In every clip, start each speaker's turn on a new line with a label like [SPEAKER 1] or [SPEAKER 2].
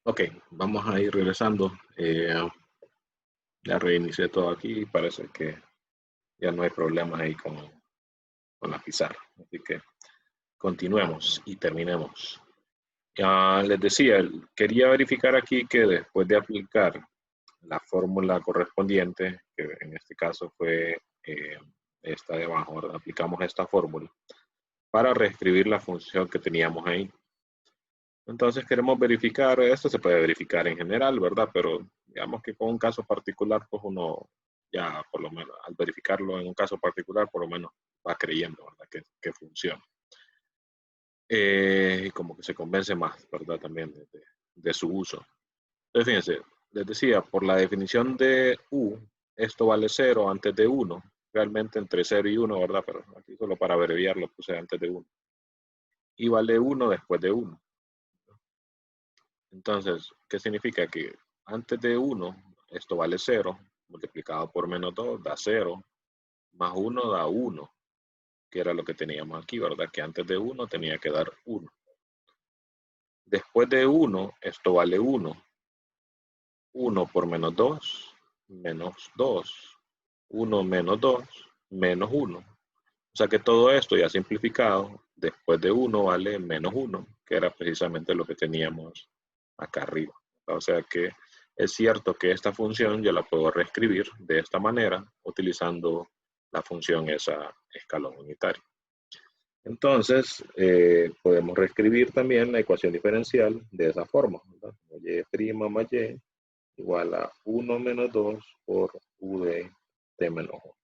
[SPEAKER 1] Ok, vamos a ir regresando. Ya reinicié todo aquí y parece que ya no hay problemas ahí con la pizarra. Así que continuemos y terminemos. Ya les decía, quería verificar aquí que después de aplicar la fórmula correspondiente, que en este caso fue esta de abajo, ¿verdad? Aplicamos esta fórmula para reescribir la función que teníamos ahí. Entonces queremos verificar, esto se puede verificar en general, ¿verdad? Pero digamos que con un caso particular, pues uno ya por lo menos al verificarlo en un caso particular, por lo menos va creyendo, ¿verdad? Que funciona. Y como que se convence más, ¿verdad? También de su uso. Entonces, fíjense, les decía, por la definición de U, esto vale 0 antes de 1. Realmente entre 0 y 1, ¿verdad? Pero aquí solo para abreviar lo puse antes de 1. Y vale 1 después de 1. Entonces, ¿qué significa? Que antes de 1, esto vale 0, multiplicado por menos 2 da 0, más 1 da 1, que era lo que teníamos aquí, ¿verdad? Que antes de 1 tenía que dar 1. Después de 1, esto vale 1. 1 por menos 2, menos 2. 1 menos 2, menos 1. O sea que todo esto ya simplificado, después de 1 vale menos 1, que era precisamente lo que teníamos acá arriba. O sea que es cierto que esta función yo la puedo reescribir de esta manera utilizando la función esa escalón unitario. Entonces, podemos reescribir también la ecuación diferencial de esa forma, ¿verdad? Y' más y igual a 1 menos 2 por u de t menos 1.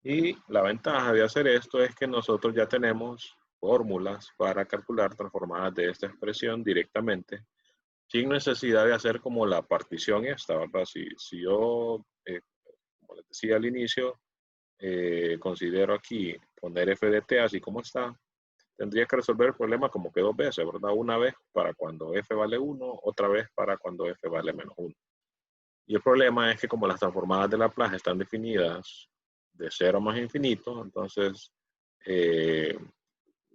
[SPEAKER 1] Y la ventaja de hacer esto es que nosotros ya tenemos fórmulas para calcular transformadas de esta expresión directamente, sin necesidad de hacer como la partición esta, ¿verdad? Si yo, como les decía al inicio, considero aquí poner f de t así como está, tendría que resolver el problema como que dos veces, ¿verdad? Una vez para cuando f vale 1, otra vez para cuando f vale menos 1. Y el problema es que como las transformadas de Laplace están definidas de 0 más infinito, entonces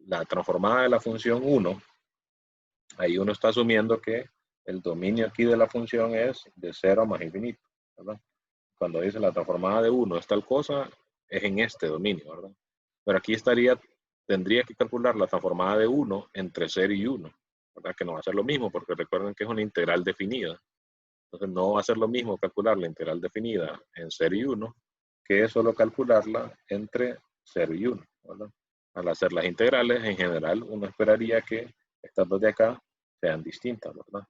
[SPEAKER 1] la transformada de la función 1, ahí uno está asumiendo que el dominio aquí de la función es de 0 más infinito, ¿verdad? Cuando dice la transformada de 1 es tal cosa, es en este dominio, ¿verdad? Pero aquí tendría que calcular la transformada de 1 entre 0 y 1, ¿verdad? Que no va a ser lo mismo, porque recuerden que es una integral definida. Entonces no va a ser lo mismo calcular la integral definida en 0 y 1 que solo calcularla entre 0 y 1, ¿verdad? Al hacer las integrales, en general, uno esperaría que estas dos de acá sean distintas, ¿verdad?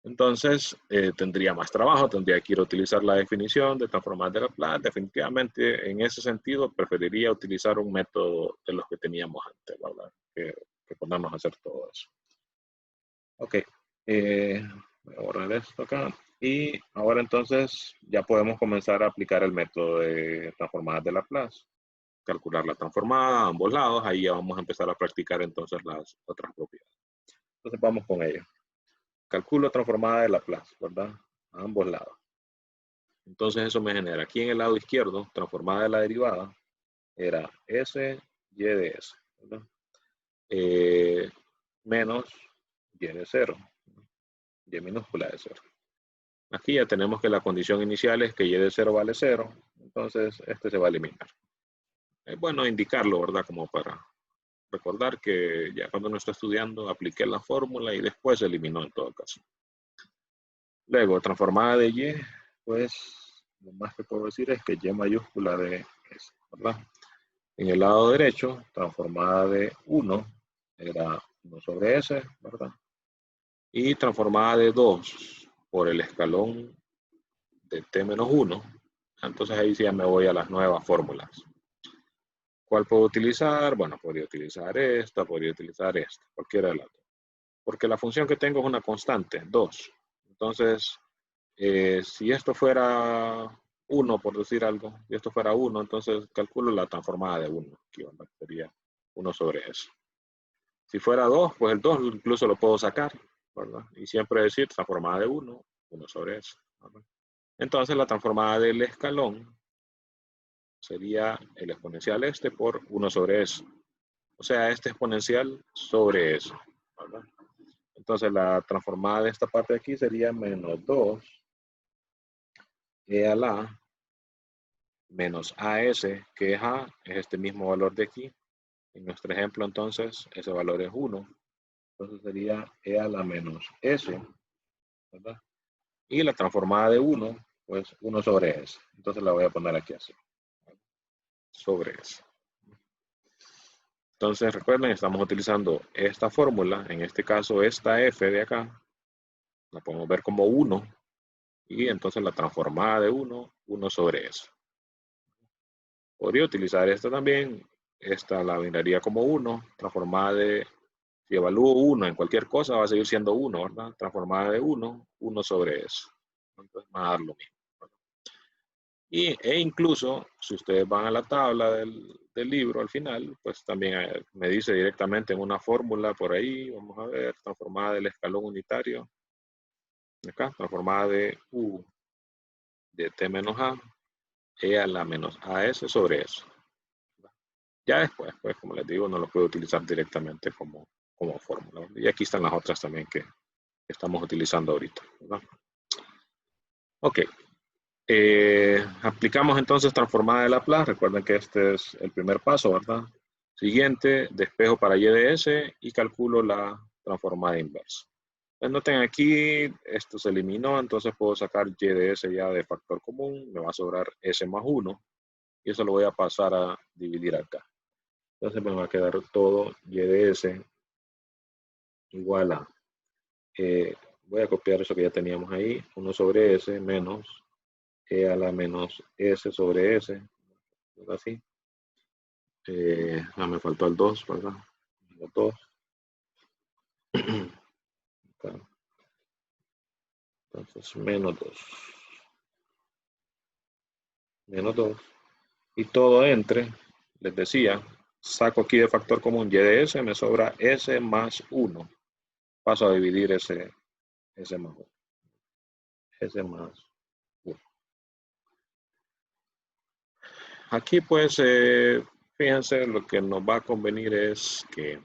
[SPEAKER 1] Entonces, tendría más trabajo, tendría que ir a utilizar la definición de transformadas de Laplace. Definitivamente, en ese sentido, preferiría utilizar un método de los que teníamos antes, ¿verdad? Que ponernos a hacer todo eso. Ok, voy a borrar esto acá. Y ahora entonces ya podemos comenzar a aplicar el método de transformadas de Laplace. Calcular la transformada a ambos lados. Ahí ya vamos a empezar a practicar entonces las otras propiedades. Entonces vamos con ello. Calculo transformada de Laplace, ¿verdad? A ambos lados. Entonces eso me genera aquí en el lado izquierdo, transformada de la derivada, era S, Y de S, ¿verdad? Menos Y de 0. Y minúscula de 0. Aquí ya tenemos que la condición inicial es que y de 0 vale 0, entonces este se va a eliminar. Es bueno indicarlo, ¿verdad? Como para recordar que ya cuando uno está estudiando apliqué la fórmula y después se eliminó en todo caso. Luego, transformada de y, pues lo más que puedo decir es que y mayúscula de S, ¿verdad? En el lado derecho, transformada de 1 era 1 sobre S, ¿verdad? Y transformada de 2 por el escalón de t menos 1, entonces ahí sí ya me voy a las nuevas fórmulas. ¿Cuál puedo utilizar? Bueno, podría utilizar esta, cualquiera de las dos. Porque la función que tengo es una constante, 2. Entonces, si esto fuera 1, por decir algo, si esto fuera 1, entonces calculo la transformada de 1, que sería 1 sobre eso. Si fuera 2, pues el 2 incluso lo puedo sacar, ¿verdad? Y siempre decir transformada de 1, 1 sobre eso, ¿verdad? Entonces la transformada del escalón sería el exponencial este por 1 sobre eso. O sea, este exponencial sobre eso, ¿verdad? Entonces la transformada de esta parte de aquí sería menos 2 e a la menos AS, que es A, es este mismo valor de aquí. En nuestro ejemplo, entonces, ese valor es 1. Entonces sería E a la menos S, ¿verdad? Y la transformada de 1, pues 1 sobre S. Entonces la voy a poner aquí así. Sobre S. Entonces, recuerden, estamos utilizando esta fórmula. En este caso, esta F de acá, la podemos ver como 1. Y entonces la transformada de 1, 1 sobre S. Podría utilizar esta también. Esta la miraría como 1, transformada de, si evalúo 1 en cualquier cosa, va a seguir siendo 1, ¿verdad? Transformada de 1, 1 sobre S. Entonces va a dar lo mismo, ¿verdad? E incluso, si ustedes van a la tabla del libro al final, pues también me dice directamente en una fórmula por ahí, vamos a ver, transformada del escalón unitario. Acá, transformada de U de T menos A, E a la menos AS sobre S. Ya después, pues como les digo, no lo puedo utilizar directamente como fórmula. Y aquí están las otras también que estamos utilizando ahorita, ¿verdad? Ok. Aplicamos entonces transformada de Laplace. Recuerden que este es el primer paso, ¿verdad? Siguiente, despejo para y de S y calculo la transformada inversa. Entonces, noten aquí, esto se eliminó, entonces puedo sacar y de S ya de factor común, me va a sobrar S más 1, y eso lo voy a pasar a dividir acá. Entonces me va a quedar todo y de S igual a, voy a copiar eso que ya teníamos ahí, 1 sobre S menos E a la menos S sobre S, así. Me faltó el 2, ¿verdad? El 2. Entonces, menos 2. Menos 2. Y todo entre, les decía, saco aquí de factor común y de S, me sobra S más 1. Paso a dividir S más 1. S más 1. Aquí pues, fíjense, lo que nos va a convenir es que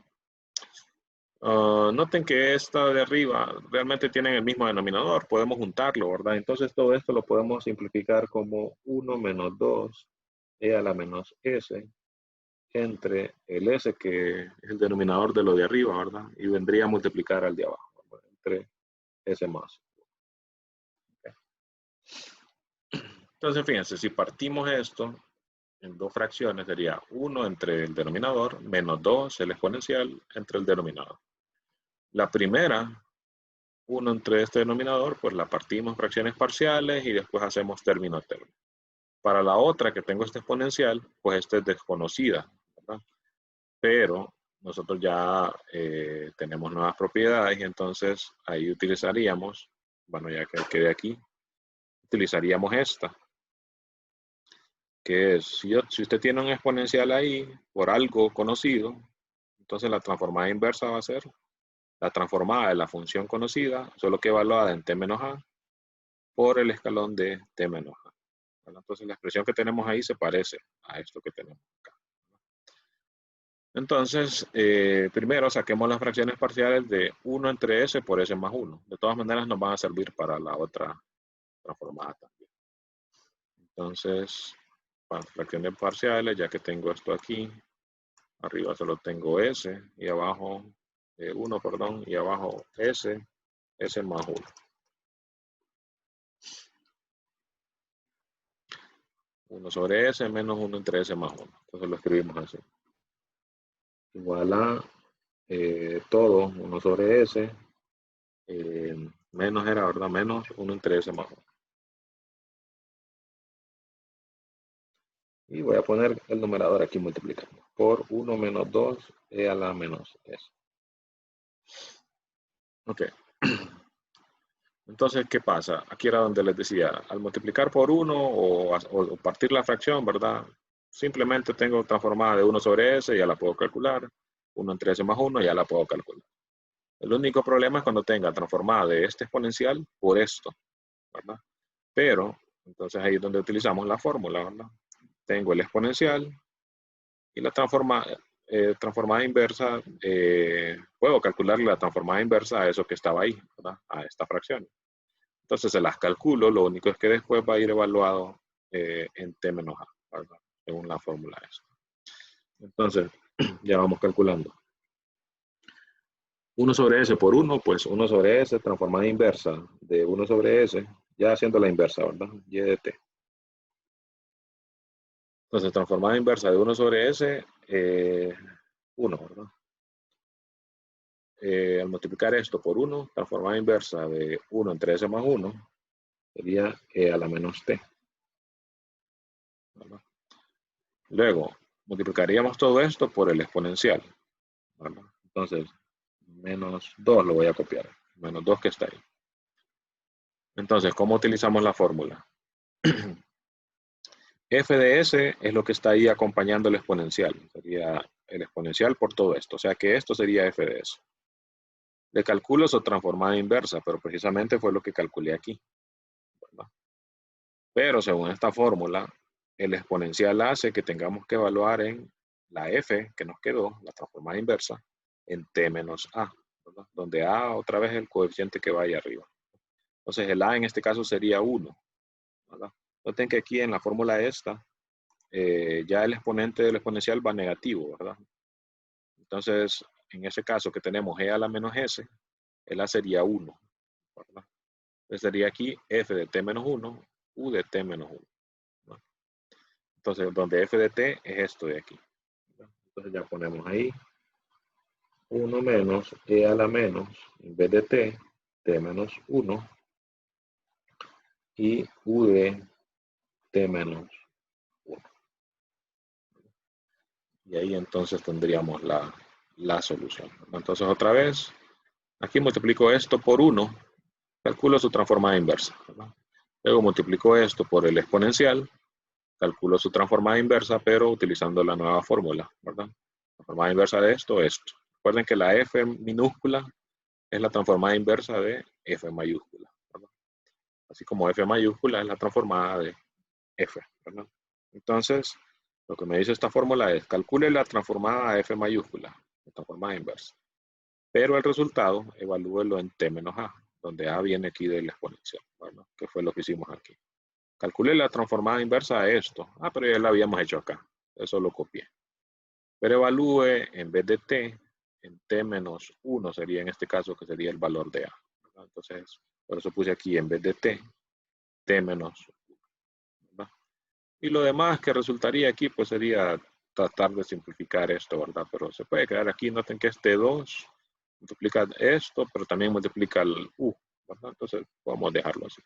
[SPEAKER 1] noten que esta de arriba realmente tienen el mismo denominador, podemos juntarlo, ¿verdad? Entonces todo esto lo podemos simplificar como 1 menos 2 e a la menos s entre el s que es el denominador de lo de arriba, ¿verdad? Y vendría a multiplicar al de abajo, ¿verdad? Entre s más. Okay. Entonces fíjense, si partimos esto en dos fracciones sería 1 entre el denominador menos 2 el exponencial entre el denominador. La primera, 1 entre este denominador, pues la partimos en fracciones parciales y después hacemos término a término. Para la otra que tengo este exponencial, pues esta es desconocida, ¿verdad? Pero nosotros ya tenemos nuevas propiedades y entonces ahí utilizaríamos, bueno, ya que quede aquí, utilizaríamos esta, que es, si usted tiene un exponencial ahí por algo conocido, entonces la transformada inversa va a ser la transformada de la función conocida, solo que evaluada en t menos a, por el escalón de t menos a. Entonces la expresión que tenemos ahí se parece a esto que tenemos acá. Entonces, primero saquemos las fracciones parciales de 1 entre s por s más 1. De todas maneras nos van a servir para la otra transformada también. Entonces, para fracciones parciales, ya que tengo esto aquí, arriba solo tengo s y abajo 1, perdón, y abajo s más 1. 1 sobre s menos 1 entre s más 1. Entonces lo escribimos así. Igual a todo, 1 sobre s, menos era, ¿verdad? Menos 1 entre s más 1. Y voy a poner el numerador aquí multiplicando por 1 menos 2 e a la menos s. Ok. Entonces, ¿qué pasa? Aquí era donde les decía, al multiplicar por 1 o partir la fracción, ¿verdad? Simplemente tengo transformada de 1 sobre s, ya la puedo calcular. 1 entre s más 1, ya la puedo calcular. El único problema es cuando tenga transformada de este exponencial por esto, ¿verdad? Pero, entonces ahí es donde utilizamos la fórmula, ¿verdad? Tengo el exponencial y la transformada. transformada inversa, puedo calcular la transformada inversa a eso que estaba ahí, ¿verdad? A esta fracción. Entonces se las calculo, lo único es que después va a ir evaluado en t menos a, ¿verdad? Según la fórmula esta. Entonces, ya vamos calculando. 1 sobre s por 1, pues 1 sobre s transformada inversa de 1 sobre s, ya haciendo la inversa, ¿verdad? Y de t. Entonces, transformada inversa de 1 sobre s, 1, ¿verdad? Al multiplicar esto por 1, transformada inversa de 1 entre s más 1, sería e a la menos t, ¿verdad? Luego, multiplicaríamos todo esto por el exponencial, ¿verdad? Entonces, menos 2 lo voy a copiar, menos 2 que está ahí. Entonces, ¿cómo utilizamos la fórmula? F de S es lo que está ahí acompañando el exponencial. Sería el exponencial por todo esto. O sea que esto sería F de S. Le calculo su transformada inversa, pero precisamente fue lo que calculé aquí, ¿verdad? Pero según esta fórmula, el exponencial hace que tengamos que evaluar en la F que nos quedó, la transformada inversa, en T menos A, ¿verdad? Donde A otra vez es el coeficiente que va ahí arriba. Entonces el A en este caso sería 1, ¿verdad? Noten que aquí en la fórmula esta, ya el exponente del exponencial va negativo, ¿verdad? Entonces, en ese caso que tenemos e a la menos s, el a sería 1, ¿verdad? Entonces sería aquí f de t menos 1, u de t menos 1, ¿verdad? Entonces, donde f de t es esto de aquí, ¿verdad? Entonces ya ponemos ahí 1 menos e a la menos, en vez de t menos 1, y u de t menos 1. Y ahí entonces tendríamos la solución. Entonces otra vez, aquí multiplico esto por 1, calculo su transformada inversa, ¿verdad? Luego multiplico esto por el exponencial, calculo su transformada inversa, pero utilizando la nueva fórmula, ¿verdad? La transformada inversa de esto, esto. Recuerden que la f minúscula es la transformada inversa de f mayúscula, ¿verdad? Así como f mayúscula es la transformada de f, ¿verdad? Entonces, lo que me dice esta fórmula es, calcule la transformada a f mayúscula, la transformada inversa. Pero el resultado, evalúelo en t menos a, donde a viene aquí del exponencial, ¿verdad? Que fue lo que hicimos aquí. Calculé la transformada inversa a esto. Pero ya la habíamos hecho acá. Eso lo copié. Pero evalúe en vez de t, en t menos 1 sería en este caso, que sería el valor de a, ¿verdad? Entonces, por eso puse aquí en vez de t menos 1, ¿verdad? Y lo demás que resultaría aquí, pues sería tratar de simplificar esto, ¿verdad? Pero se puede quedar aquí, noten que este 2 multiplica esto, pero también multiplica el u, ¿verdad? Entonces podemos dejarlo así.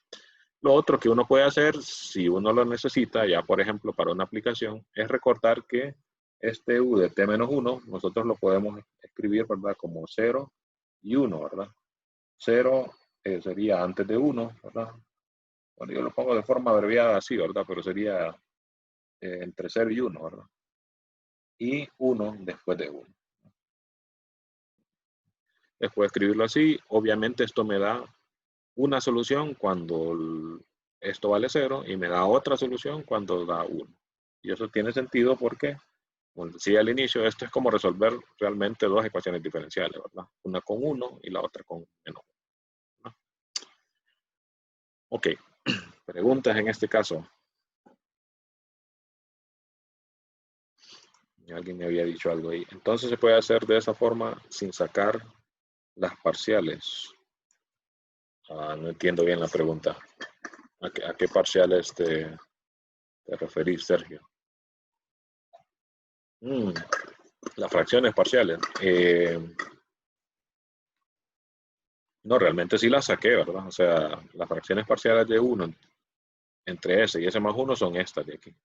[SPEAKER 1] Lo otro que uno puede hacer, si uno lo necesita, ya por ejemplo para una aplicación, es recordar que este u de t menos 1, nosotros lo podemos escribir, ¿verdad? Como 0 y 1, ¿verdad? 0 sería antes de 1, ¿verdad? Bueno, yo lo pongo de forma abreviada así, ¿verdad? Pero sería entre 0 y 1, ¿verdad? Y 1 después de 1. Después de escribirlo así, obviamente esto me da una solución cuando esto vale 0 y me da otra solución cuando da 1. Y eso tiene sentido porque, como decía al inicio, esto es como resolver realmente dos ecuaciones diferenciales, ¿verdad? Una con 1 y la otra con menos 1, ¿no? Ok, preguntas en este caso. Alguien me había dicho algo ahí. Entonces se puede hacer de esa forma sin sacar las parciales. No entiendo bien la pregunta. ¿A qué parciales te referís, Sergio? Las fracciones parciales. No, realmente sí las saqué, ¿verdad? O sea, las fracciones parciales de 1 entre s y s más 1 son estas de aquí.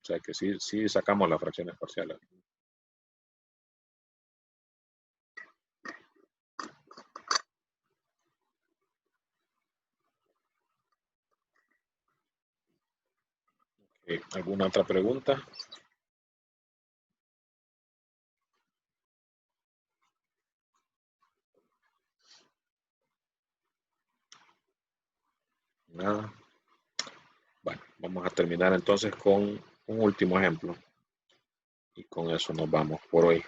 [SPEAKER 1] O sea que sí sacamos las fracciones parciales. ¿Alguna otra pregunta? Nada. Bueno, vamos a terminar entonces con un último ejemplo. Y con eso nos vamos por hoy.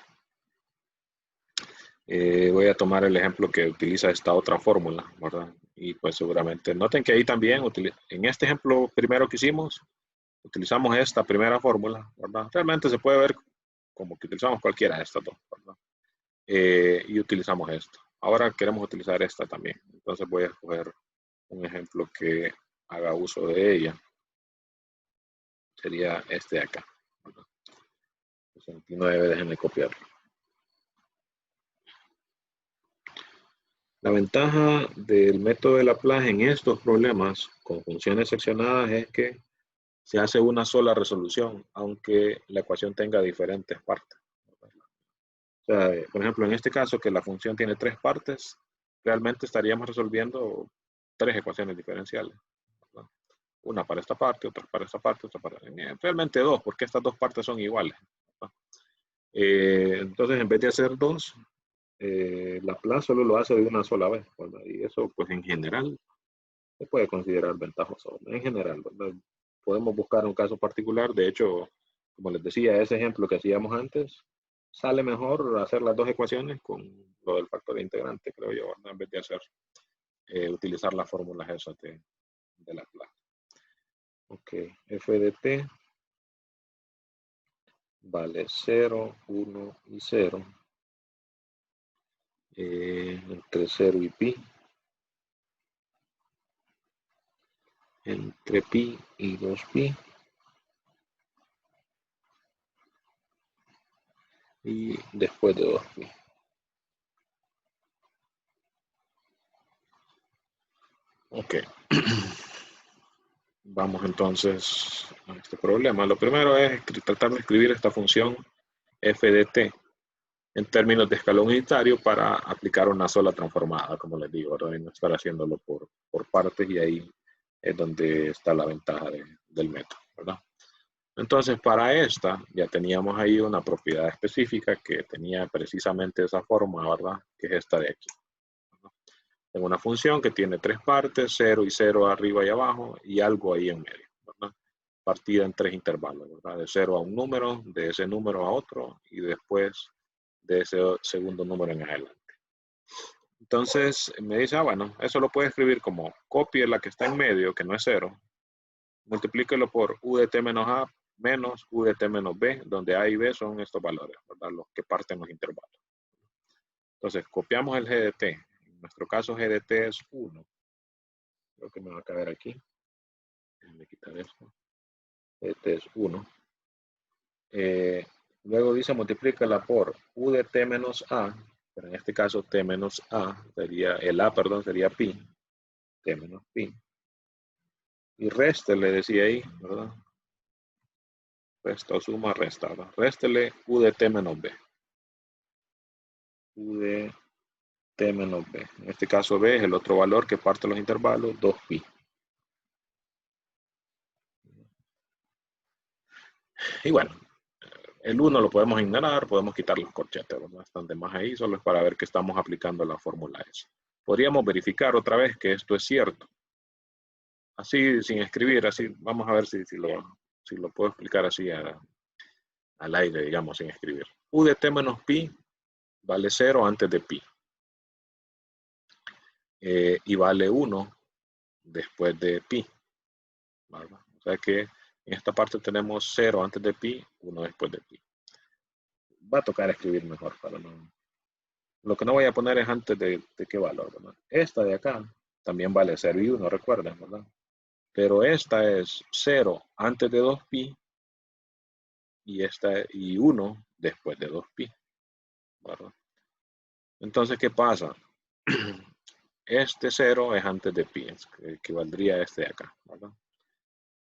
[SPEAKER 1] Voy a tomar el ejemplo que utiliza esta otra fórmula, ¿verdad? Y pues seguramente noten que ahí también, en este ejemplo primero que hicimos, utilizamos esta primera fórmula, ¿verdad? Realmente se puede ver como que utilizamos cualquiera de estas dos, ¿verdad? Y utilizamos esto. Ahora queremos utilizar esta también. Entonces voy a escoger un ejemplo que haga uso de ella. Sería este de acá, ¿verdad? 69, déjenme copiarlo. La ventaja del método de Laplace en estos problemas con funciones seccionadas es que se hace una sola resolución, aunque la ecuación tenga diferentes partes. O sea, por ejemplo, en este caso que la función tiene 3 partes, realmente estaríamos resolviendo 3 ecuaciones diferenciales, ¿verdad? Una para esta parte, otra para esta parte, otra para... Realmente 2, porque estas 2 partes son iguales, ¿verdad? Entonces, en vez de hacer 2, Laplace solo lo hace de una sola vez, ¿verdad? Y eso, pues en general, se puede considerar ventajoso. En general, ¿verdad? Podemos buscar un caso particular. De hecho, como les decía, ese ejemplo que hacíamos antes, sale mejor hacer las dos ecuaciones con lo del factor integrante, creo yo, ¿verdad? En vez de hacer, utilizar las fórmulas esas de Laplace. Ok, f de t vale 0, 1 y 0. Entre 0 y pi. Entre pi y 2pi. Y después de 2pi. Ok. Vamos entonces a este problema. Lo primero es tratar de escribir esta función f de t en términos de escalón unitario para aplicar una sola transformada, como les digo, ¿verdad? Y no estar haciéndolo por partes, y ahí es donde está la ventaja del método, ¿verdad? Entonces, para esta ya teníamos ahí una propiedad específica que tenía precisamente esa forma, ¿verdad? Que es esta de aquí. Tengo una función que tiene 3 partes, 0 y 0 arriba y abajo, y algo ahí en medio, ¿verdad? Partida en 3 intervalos, ¿verdad? De 0 a un número, de ese número a otro, y después de ese segundo número en adelante. Entonces me dice, bueno, eso lo puede escribir como copie la que está en medio, que no es 0, multiplíquelo por u de t menos a menos u de t menos b, donde a y b son estos valores, ¿verdad? Los que parten los intervalos. Entonces copiamos el g de t. En nuestro caso g de t es 1. Creo que me va a caber aquí. Déjenme quitar esto. Este es 1. Luego dice multiplícala por u de t menos a, pero en este caso t menos a sería, el a, perdón, sería pi, t menos pi. Y réstele, decía ahí, ¿verdad? Resta o suma, resta, ¿verdad? Réstele u de t menos b. U de t menos b. En este caso b es el otro valor que parte los intervalos, 2pi. Y bueno, el 1 lo podemos ignorar, podemos quitar los corchetes, ¿verdad? Están de más ahí, solo es para ver que estamos aplicando la fórmula esa. Podríamos verificar otra vez que esto es cierto. Así, sin escribir, así, vamos a ver si lo puedo explicar así al aire, digamos, sin escribir. U de t menos pi vale 0 antes de pi. Y vale 1 después de pi, ¿verdad? O sea que en esta parte tenemos 0 antes de pi, 1 después de pi. Va a tocar escribir mejor para no... Lo que no voy a poner es antes de qué valor, ¿verdad? Esta de acá también vale 0 y 1, recuerden, ¿verdad? Pero esta es 0 antes de 2pi y esta y 1 después de 2pi, ¿verdad? Entonces, ¿qué pasa? Este 0 es antes de pi, que equivaldría a este de acá, ¿verdad?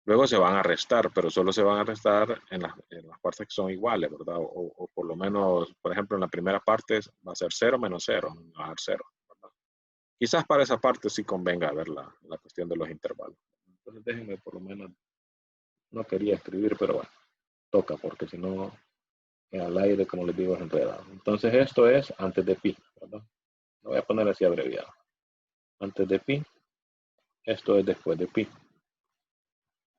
[SPEAKER 1] Luego se van a restar, pero solo se van a restar en las partes que son iguales, ¿verdad? O por lo menos, por ejemplo, en la primera parte va a ser 0 menos 0, va a dar 0, ¿verdad? Quizás para esa parte sí convenga ver la cuestión de los intervalos. Entonces déjenme por lo menos, no quería escribir, pero bueno, toca, porque si no, al aire, como les digo, es enredado. Entonces esto es antes de pi, ¿verdad? Lo voy a poner así abreviado. Antes de pi, esto es después de pi.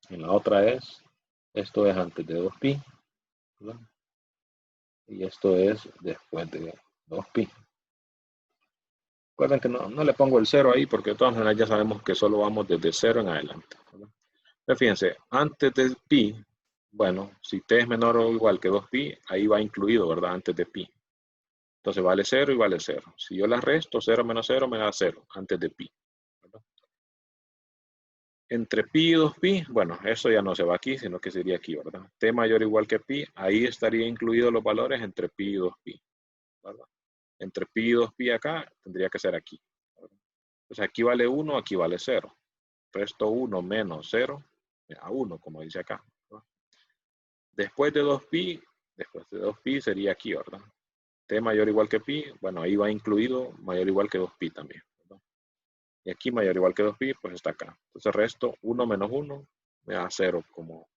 [SPEAKER 1] En la otra esto es antes de 2pi, ¿verdad? Y esto es después de 2pi. Recuerden que no le pongo el 0 ahí porque de todas maneras ya sabemos que solo vamos desde 0 en adelante, ¿verdad? Pero fíjense, antes de pi, bueno, si t es menor o igual que 2pi, ahí va incluido, ¿verdad? Antes de pi. Entonces vale 0 y vale 0. Si yo las resto, 0 menos 0 me da 0 antes de pi, ¿verdad? Entre pi y 2pi, bueno, eso ya no se va aquí, sino que sería aquí, ¿verdad? T mayor o igual que pi, ahí estaría incluidos los valores entre pi y 2pi, ¿verdad? Entre pi y 2pi acá, tendría que ser aquí, ¿verdad? Entonces aquí vale 1, aquí vale 0. Resto 1 menos 0, me da 1, como dice acá, ¿verdad? Después de 2pi sería aquí, ¿verdad? T mayor o igual que pi, bueno, ahí va incluido mayor o igual que 2pi también, ¿verdad? Y aquí mayor o igual que 2pi, pues está acá. Entonces resto 1 menos 1 me da 0 como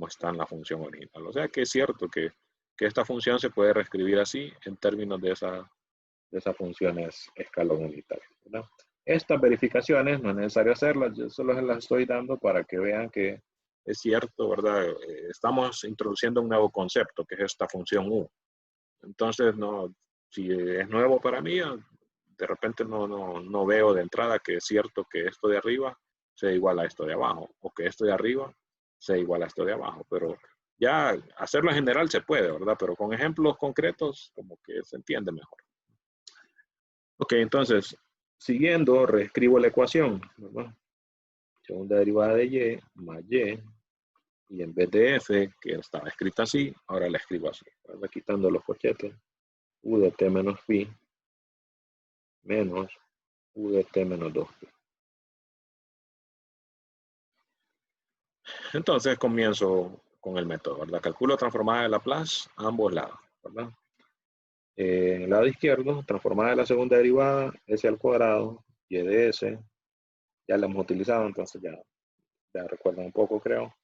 [SPEAKER 1] está en la función original. O sea que es cierto que esta función se puede reescribir así en términos de esas funciones escalón unitario, ¿verdad? Estas verificaciones no es necesario hacerlas, yo solo se las estoy dando para que vean que es cierto, ¿verdad? Estamos introduciendo un nuevo concepto, que es esta función u. Entonces, no, si es nuevo para mí, de repente no veo de entrada que es cierto que esto de arriba sea igual a esto de abajo, o que esto de arriba sea igual a esto de abajo, pero ya hacerlo en general se puede, ¿verdad? Pero con ejemplos concretos como que se entiende mejor. Ok, entonces, siguiendo, reescribo la ecuación, ¿verdad? Segunda derivada de y más y en vez de f, que estaba escrita así, ahora la escribo así, ¿verdad? Quitando los cochetes, u de t menos pi menos u de t menos 2pi. Entonces comienzo con el método, ¿verdad? Calculo transformada de Laplace a ambos lados, ¿verdad? En el lado izquierdo, transformada de la segunda derivada, s al cuadrado, y de s, ya la hemos utilizado, entonces ya recuerdan un poco, creo,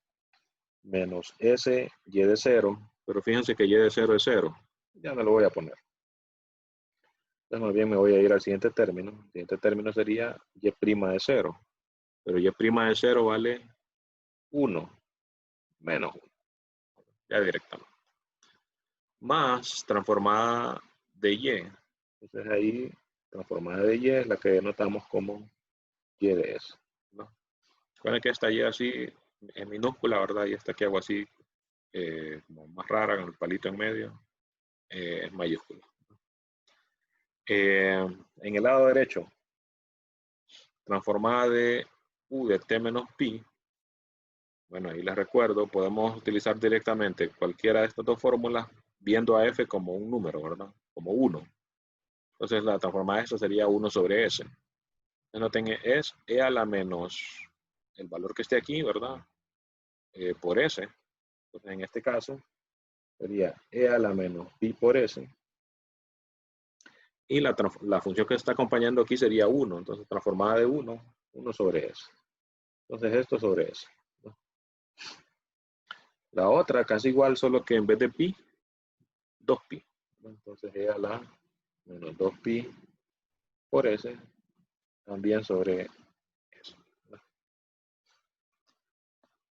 [SPEAKER 1] menos s, y de 0, pero fíjense que y de 0 es 0, ya no lo voy a poner. Entonces más bien me voy a ir al siguiente término. El siguiente término sería y' de 0, pero y' de 0 vale 1, menos 1, ya directamente. Más transformada de y. Entonces ahí, transformada de y es la que denotamos como y de s, ¿no? Recuerden que esta y así en minúscula, ¿verdad? Y esta que hago así, como más rara, con el palito en medio, es mayúscula. En el lado derecho, transformada de u de t menos pi. Bueno, ahí les recuerdo, podemos utilizar directamente cualquiera de estas dos fórmulas viendo a f como un número, ¿verdad? Como 1. Entonces la transformada de esto sería 1 sobre s. Noten, es e a la menos el valor que esté aquí, ¿verdad? Por s. Entonces en este caso sería e a la menos pi por s. Y la función que está acompañando aquí sería 1. Entonces transformada de 1, 1 sobre s. Entonces esto sobre s, ¿no? La otra casi igual, solo que en vez de pi, 2pi. Entonces e a la menos 2pi por s, también sobre eso.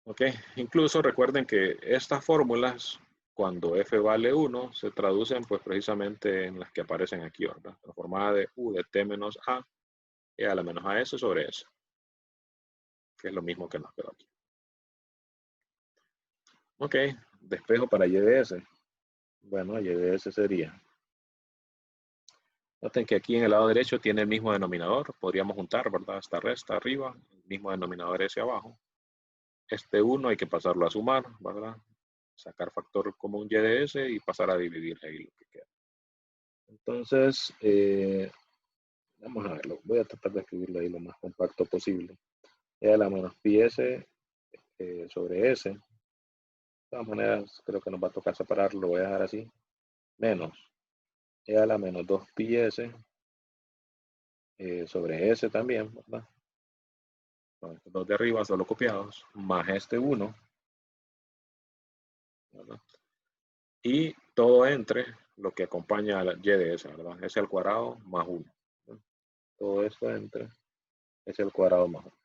[SPEAKER 1] Ok, incluso recuerden que estas fórmulas, cuando f vale 1, se traducen pues precisamente en las que aparecen aquí, ¿verdad? Transformada de u de t menos a, e a la menos a s sobre s, que es lo mismo que nos quedó aquí. Ok, despejo para y de s. Bueno, y de s sería. Noten que aquí en el lado derecho tiene el mismo denominador. Podríamos juntar, ¿verdad? Esta resta arriba, el mismo denominador s abajo. Este 1 hay que pasarlo a sumar, ¿verdad? Sacar factor común y de s y pasar a dividir ahí lo que queda. Entonces, vamos a verlo. Voy a tratar de escribirlo ahí lo más compacto posible. E a la menos pi s sobre s. De todas maneras, creo que nos va a tocar separarlo. Lo voy a dejar así. Menos e a la menos 2 pi s sobre s también, ¿verdad? Con estos dos de arriba solo copiados. Más este 1. ¿Verdad? Y todo entre lo que acompaña a la y de s, ¿verdad? S al cuadrado más 1. ¿verdad? Todo esto entre s al cuadrado más 1.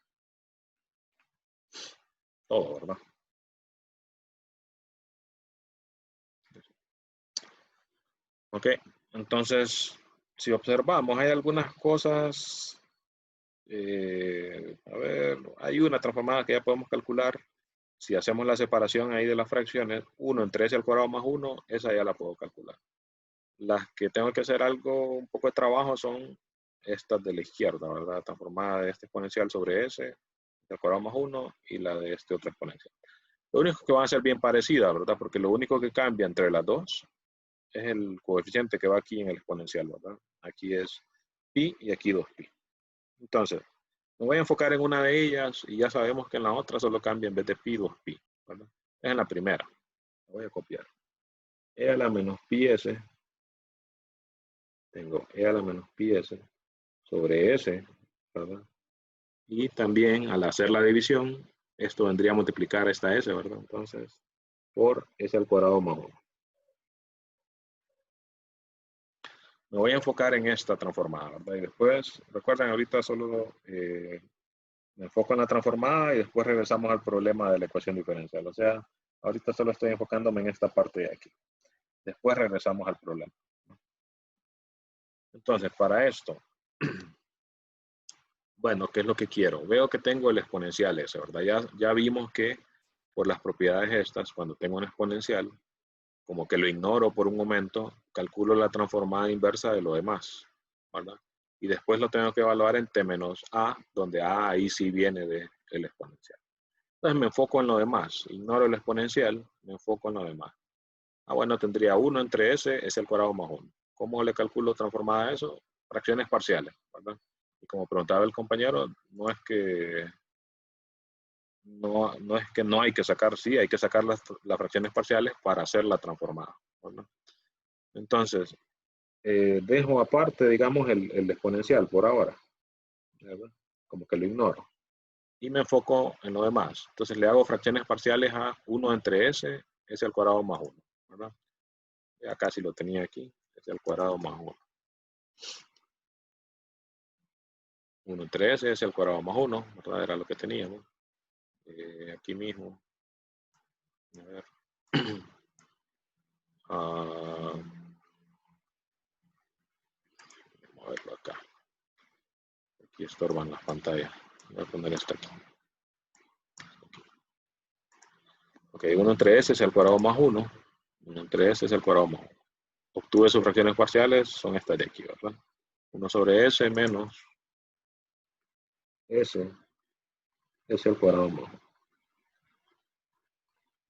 [SPEAKER 1] Todo, ¿verdad? Ok, entonces, si observamos, hay algunas cosas, a ver, hay una transformada que ya podemos calcular. Si hacemos la separación ahí de las fracciones, 1 entre s al cuadrado más 1, esa ya la puedo calcular. Las que tengo que hacer algo, un poco de trabajo, son estas de la izquierda, ¿verdad? Transformada de este exponencial sobre s, al cuadrado más 1, y la de este otro exponencial. Lo único que van a ser bien parecidas, ¿verdad? Porque lo único que cambia entre las dos es el coeficiente que va aquí en el exponencial, ¿verdad? Aquí es pi y aquí 2pi. Entonces, me voy a enfocar en una de ellas y ya sabemos que en la otra solo cambia en vez de pi, 2pi, ¿verdad? Es en la primera. La voy a copiar. E a la menos pi s. Tengo e a la menos pi s sobre s, ¿verdad? Y también al hacer la división, esto vendría a multiplicar esta s, ¿verdad? Entonces, por s al cuadrado más 1. Me voy a enfocar en esta transformada, ¿verdad? Y después, recuerden, ahorita solo me enfoco en la transformada y después regresamos al problema de la ecuación diferencial. O sea, ahorita solo estoy enfocándome en esta parte de aquí. Después regresamos al problema. Entonces, para esto, bueno, ¿qué es lo que quiero? Veo que tengo el exponencial ese, ¿verdad? Ya vimos que por las propiedades estas, cuando tengo un exponencial, como que lo ignoro por un momento, calculo la transformada inversa de lo demás, ¿verdad? Y después lo tengo que evaluar en t menos a, donde a ahí sí viene del exponencial. Entonces me enfoco en lo demás, ignoro el exponencial, me enfoco en lo demás. Ah, bueno, tendría 1 entre s es el cuadrado más 1. ¿Cómo le calculo transformada a eso? Fracciones parciales, ¿verdad? Y como preguntaba el compañero, no es que no hay que sacar, sí, hay que sacar las fracciones parciales para hacer la transformada, ¿verdad? Entonces, dejo aparte, digamos, el exponencial por ahora, ¿verdad? Como que lo ignoro. Y me enfoco en lo demás. Entonces le hago fracciones parciales a 1 entre s al cuadrado más 1, ¿verdad? Ya casi lo tenía aquí, s al cuadrado más 1. 1 entre s al cuadrado más 1, ¿verdad? Era lo que teníamos. Aquí mismo. A ver. Vamos a verlo acá. Aquí estorban las pantallas. Voy a poner esto aquí. Ok, 1 entre s al cuadrado más 1. 1 entre s al cuadrado más 1. Obtuve sus fracciones parciales, son estas de aquí, ¿verdad? 1 sobre s menos s al cuadrado más 1.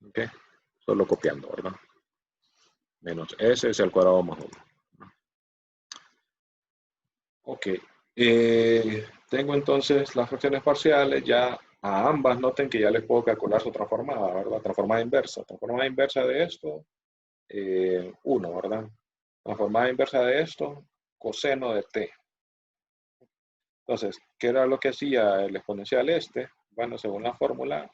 [SPEAKER 1] Ok, solo copiando, ¿verdad? Menos s al cuadrado más 1. Ok, tengo entonces las fracciones parciales, ya a ambas noten que ya les puedo calcular su transformada, ¿verdad? Transformada inversa. Transformada inversa de esto, 1, ¿verdad? Transformada inversa de esto, coseno de t. Entonces, ¿qué era lo que hacía el exponencial este? Bueno, según la fórmula,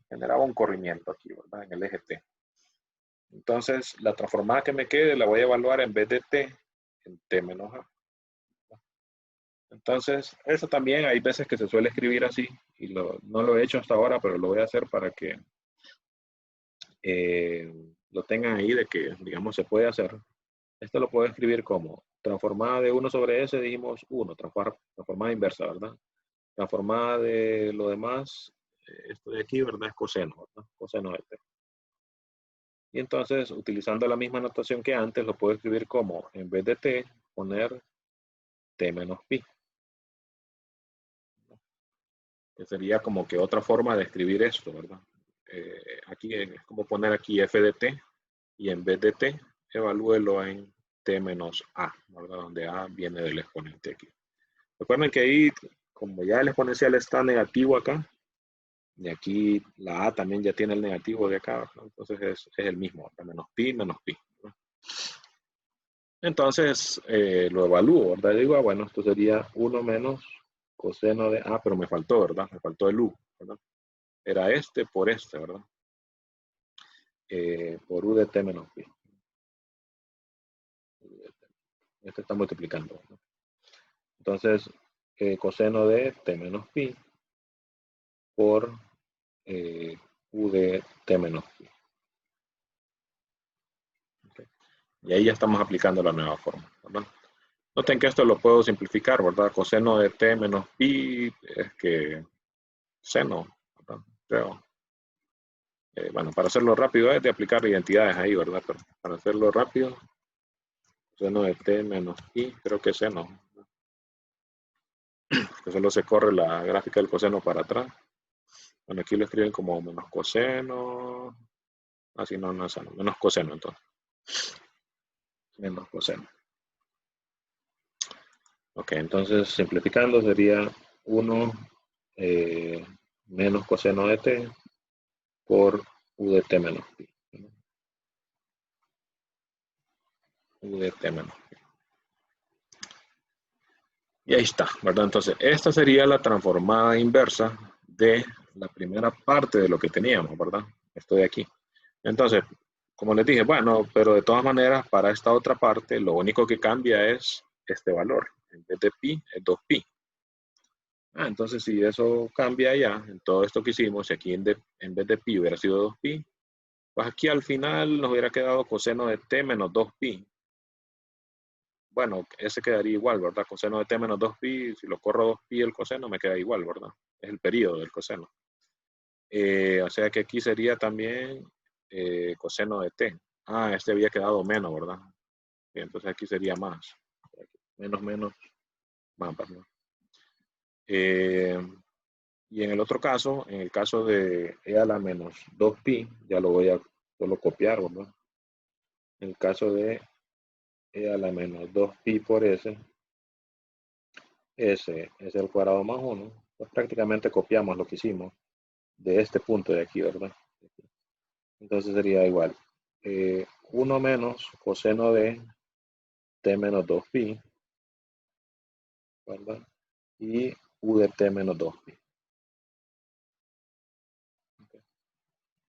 [SPEAKER 1] generaba un corrimiento aquí, ¿verdad? En el eje t. Entonces, la transformada que me quede la voy a evaluar en vez de t, en t menos a. Entonces, eso también hay veces que se suele escribir así, y no lo he hecho hasta ahora, pero lo voy a hacer para que lo tengan ahí de que, digamos, se puede hacer. Esto lo puedo escribir como transformada de 1 sobre s, dijimos 1, transformada inversa, ¿verdad? Transformada de lo demás, esto de aquí, ¿verdad? Es coseno, ¿verdad? Coseno de t. Y entonces, utilizando la misma notación que antes, lo puedo escribir como, en vez de t, poner t menos pi. Que sería como que otra forma de escribir esto, ¿verdad? Aquí es como poner aquí f de t, y en vez de t, evalúelo en t menos a, ¿verdad? Donde a viene del exponente aquí. Recuerden que ahí, como ya el exponencial está negativo acá, y aquí la a también ya tiene el negativo de acá, ¿no? Entonces es el mismo, menos pi, ¿no? Entonces lo evalúo, ¿verdad? Digo, bueno, esto sería 1 menos coseno de a, pero me faltó, ¿verdad? Me faltó el u, ¿verdad? Era este por este, ¿verdad? Por u de t menos pi. Este está multiplicando, ¿no? Entonces, coseno de t menos pi por u de t menos pi. Okay. Y ahí ya estamos aplicando la nueva forma, ¿verdad? Noten que esto lo puedo simplificar, ¿verdad? Coseno de t menos pi es que seno, ¿verdad? Creo. Bueno, para hacerlo rápido es de aplicar identidades ahí, ¿verdad? Pero para hacerlo rápido, seno de t menos pi, creo que es seno. Que solo se corre la gráfica del coseno para atrás. Bueno, aquí lo escriben como menos coseno. Así no, no es seno, menos coseno entonces. Menos coseno. Ok, entonces simplificando sería 1 menos coseno de t por u de t menos pi. U de t menos pi. Y ahí está, ¿verdad? Entonces, esta sería la transformada inversa de la primera parte de lo que teníamos, ¿verdad? Esto de aquí. Entonces, como les dije, bueno, pero de todas maneras, para esta otra parte, lo único que cambia es este valor. En vez de pi, es 2pi. Entonces, si eso cambia ya, en todo esto que hicimos, si aquí en vez de pi hubiera sido 2pi, pues aquí al final nos hubiera quedado coseno de t menos 2pi. Bueno, ese quedaría igual, ¿verdad? Coseno de t menos 2pi, si lo corro 2pi el coseno, me queda igual, ¿verdad? Es el periodo del coseno. O sea que aquí sería también coseno de t. Este había quedado menos, ¿verdad? Entonces aquí sería más. Menos, menos, más, ¿verdad? Y en el otro caso, en el caso de e a la menos 2pi, ya lo voy a solo copiar, ¿verdad? En el caso de e a la menos 2pi por s, s es el cuadrado más 1, pues prácticamente copiamos lo que hicimos de este punto de aquí, ¿verdad? Entonces sería igual. 1 menos coseno de t menos 2pi, ¿verdad? Y u de t menos 2pi.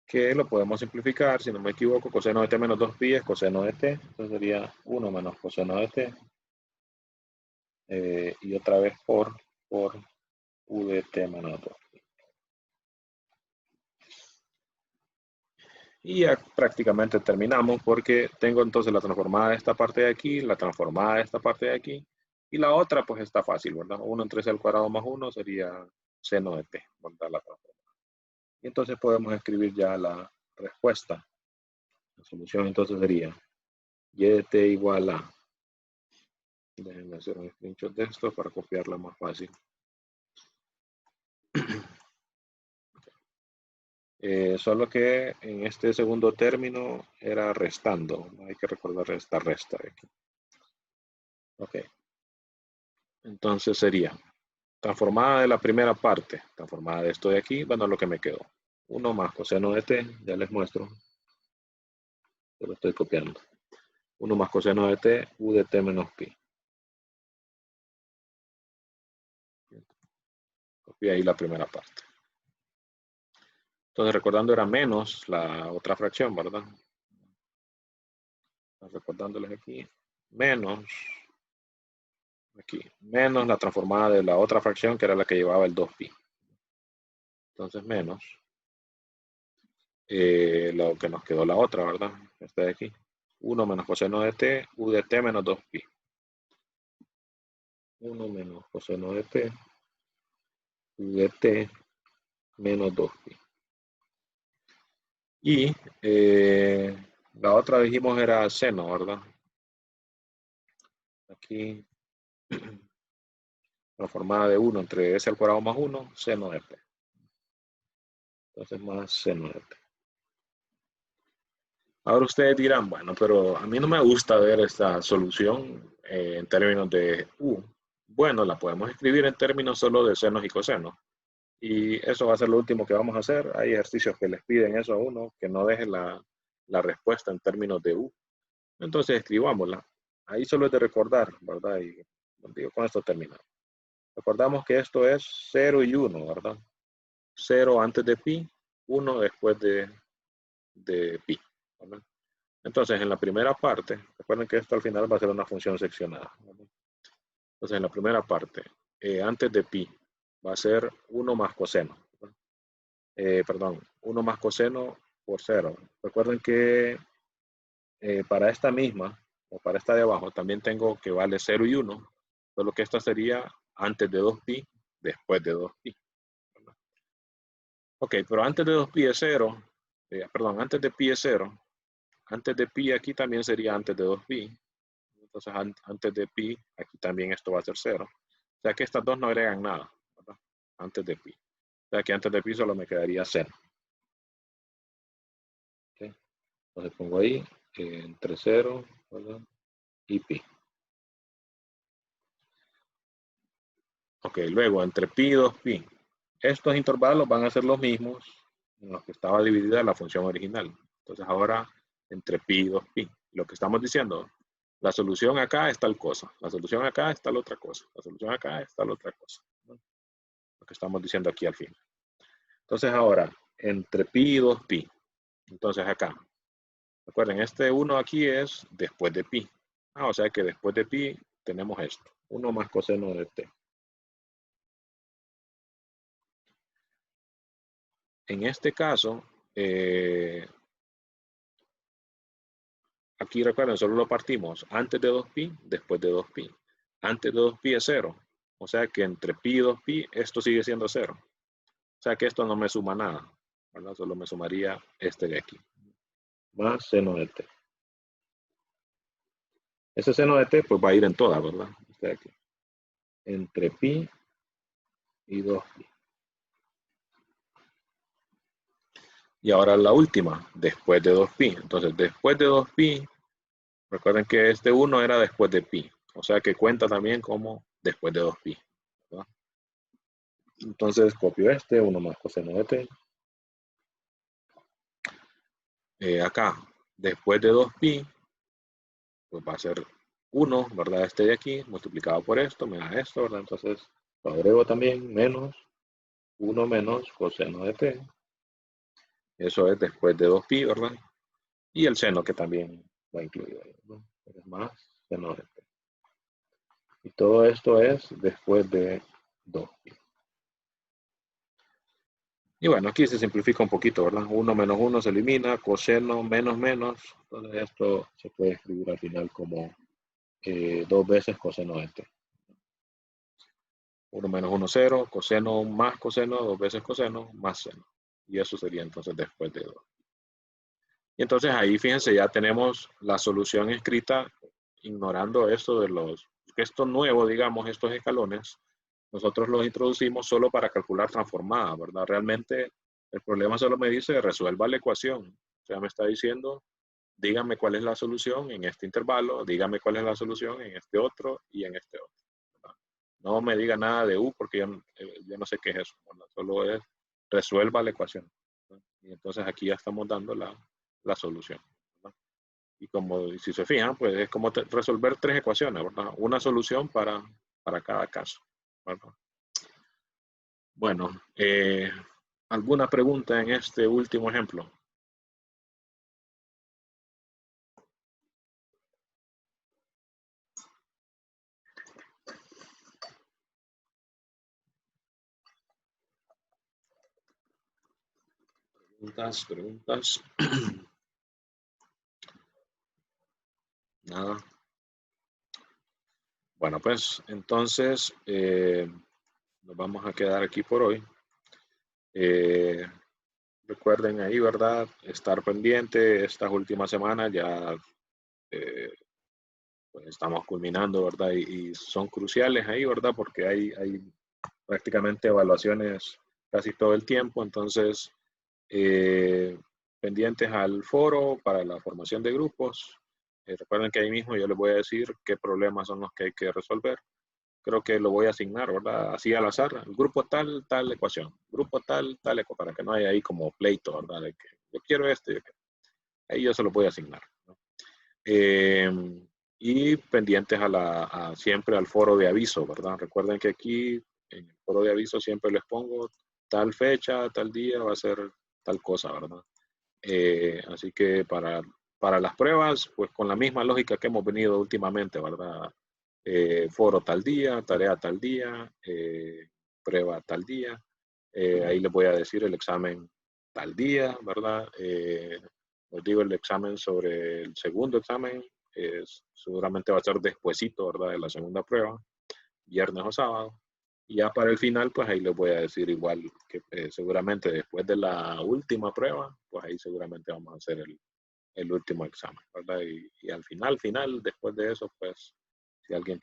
[SPEAKER 1] Que lo podemos simplificar, si no me equivoco, coseno de t menos 2pi es coseno de t, entonces sería 1 menos coseno de t, y otra vez por u de t menos 2pi. Y ya prácticamente terminamos porque tengo entonces la transformada de esta parte de aquí, la transformada de esta parte de aquí, y la otra pues está fácil, ¿verdad? 1 entre c al cuadrado más 1 sería seno de t, ¿verdad? La transformada. Y entonces podemos escribir ya la respuesta. La solución entonces sería y de t igual a, déjenme hacer un screenshot de esto para copiarla más fácil. Solo que en este segundo término era restando. Hay que recordar esta resta de aquí. Ok. Entonces sería transformada de la primera parte, transformada de esto de aquí, bueno, lo que me quedó. 1 más coseno de t, ya les muestro. Yo lo estoy copiando. 1 más coseno de t, u de t menos pi. Copié ahí la primera parte. Entonces, recordando, era menos la otra fracción, ¿verdad? Recordándoles aquí, menos, aquí, menos la transformada de la otra fracción, que era la que llevaba el 2pi. Entonces, menos lo que nos quedó la otra, ¿verdad? Esta de aquí. 1 menos coseno de t, u de t menos 2pi. 1 menos coseno de t, u de t menos 2pi. Y la otra dijimos era seno, ¿verdad? Aquí, transformada de 1 entre s al cuadrado más 1, seno de t. Entonces, más seno de t. Ahora ustedes dirán, bueno, pero a mí no me gusta ver esta solución en términos de u. Bueno, la podemos escribir en términos solo de senos y cosenos. Y eso va a ser lo último que vamos a hacer. Hay ejercicios que les piden eso a uno, que no deje la respuesta en términos de u. Entonces escribámosla. Ahí solo es de recordar, ¿verdad? Y digo, con esto terminamos. Recordamos que esto es 0 y 1, ¿verdad? 0 antes de pi, 1 después de pi, ¿verdad? Entonces, en la primera parte, recuerden que esto al final va a ser una función seccionada, ¿verdad? Entonces, en la primera parte, antes de pi, va a ser 1 más coseno. Perdón, 1 más coseno por 0. Recuerden que para esta misma, o para esta de abajo, también tengo que vale 0 y 1, solo que esta sería antes de 2pi, después de 2pi. Ok, pero antes de 2pi es 0, perdón, antes de pi es 0, antes de pi aquí también sería antes de 2pi, entonces antes de pi aquí también esto va a ser 0. O sea que estas dos no agregan nada, ¿verdad? Antes de pi. O sea que antes de pi solo me quedaría 0. ¿Okay? Entonces pongo ahí entre 0, ¿verdad? Y pi. Ok, luego entre pi y 2pi. Estos intervalos van a ser los mismos en los que estaba dividida la función original. Entonces ahora entre pi y 2pi. Lo que estamos diciendo, la solución acá es tal cosa, la solución acá es tal otra cosa, la solución acá es tal otra cosa, ¿no? Lo que estamos diciendo aquí al fin. Entonces ahora, entre pi y 2pi. Entonces acá, recuerden, este 1 aquí es después de pi. O sea que después de pi tenemos esto, 1 más coseno de t. En este caso, aquí recuerden, solo lo partimos antes de 2pi, después de 2pi. Antes de 2pi es 0. O sea que entre pi y 2pi esto sigue siendo 0. O sea que esto no me suma nada, ¿verdad? Solo me sumaría este de aquí. Más seno de t. Ese seno de t pues va a ir en todas, ¿verdad? Este de aquí. Entre pi y 2pi. Y ahora la última, después de 2pi. Entonces, después de 2pi, recuerden que este 1 era después de pi. O sea que cuenta también como después de 2pi, ¿verdad? Entonces copio este, 1 más coseno de t. Acá, después de 2pi, pues va a ser 1, ¿verdad? Este de aquí, multiplicado por esto, me da esto, ¿verdad? Entonces lo agrego también, menos 1 menos coseno de t. Eso es después de 2pi, ¿verdad? Y el seno que también va incluido ahí, ¿no? Es más seno de t. Y todo esto es después de 2pi. Y bueno, aquí se simplifica un poquito, ¿verdad? 1 menos 1 se elimina, coseno menos menos. Entonces esto se puede escribir al final como 2 veces coseno de t. 1 menos 1, 0, coseno más coseno, 2 veces coseno, más seno. Y eso sería entonces después de 2. Y entonces ahí, fíjense, ya tenemos la solución escrita, ignorando esto de esto nuevo, digamos, estos escalones, nosotros los introducimos solo para calcular transformada, ¿verdad? Realmente el problema solo me dice resuelva la ecuación. O sea, me está diciendo, dígame cuál es la solución en este intervalo, dígame cuál es la solución en este otro y en este otro, ¿verdad? No me diga nada de U porque yo no sé qué es eso, ¿verdad? Solo es resuelva la ecuación, ¿verdad? Y entonces aquí ya estamos dando la solución, ¿verdad? Y como si se fijan, pues es como resolver 3 ecuaciones, ¿verdad? Una solución para cada caso, ¿verdad? Bueno, ¿alguna pregunta en este último ejemplo? Preguntas. Nada. Bueno, pues entonces nos vamos a quedar aquí por hoy. Recuerden ahí, ¿verdad? Estar pendiente estas últimas semanas. Ya pues estamos culminando, ¿verdad? Y son cruciales ahí, ¿verdad? Porque hay prácticamente evaluaciones casi todo el tiempo. Entonces, pendientes al foro para la formación de grupos. Recuerden que ahí mismo yo les voy a decir qué problemas son los que hay que resolver. Creo que lo voy a asignar, ¿verdad? Así al azar. El grupo tal, tal ecuación. Grupo tal, tal ecuación. Para que no haya ahí como pleito, ¿verdad? De que yo quiero este. Ahí yo se lo voy a asignar, ¿no? Y pendientes siempre al foro de aviso, ¿verdad? Recuerden que aquí en el foro de aviso siempre les pongo tal fecha, tal día, va a ser tal cosa, ¿verdad? Así que para las pruebas, pues con la misma lógica que hemos venido últimamente, ¿verdad? Foro tal día, tarea tal día, prueba tal día. Ahí les voy a decir el examen tal día, ¿verdad? os digo, el examen sobre el segundo examen seguramente va a ser despuesito, ¿verdad? De la segunda prueba, viernes o sábado. Y ya para el final, pues ahí les voy a decir igual que seguramente después de la última prueba, pues ahí seguramente vamos a hacer el último examen, ¿verdad? Y al final, después de eso, pues si alguien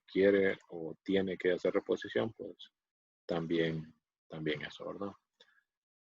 [SPEAKER 1] quiere o tiene que hacer reposición, pues también eso, ¿verdad?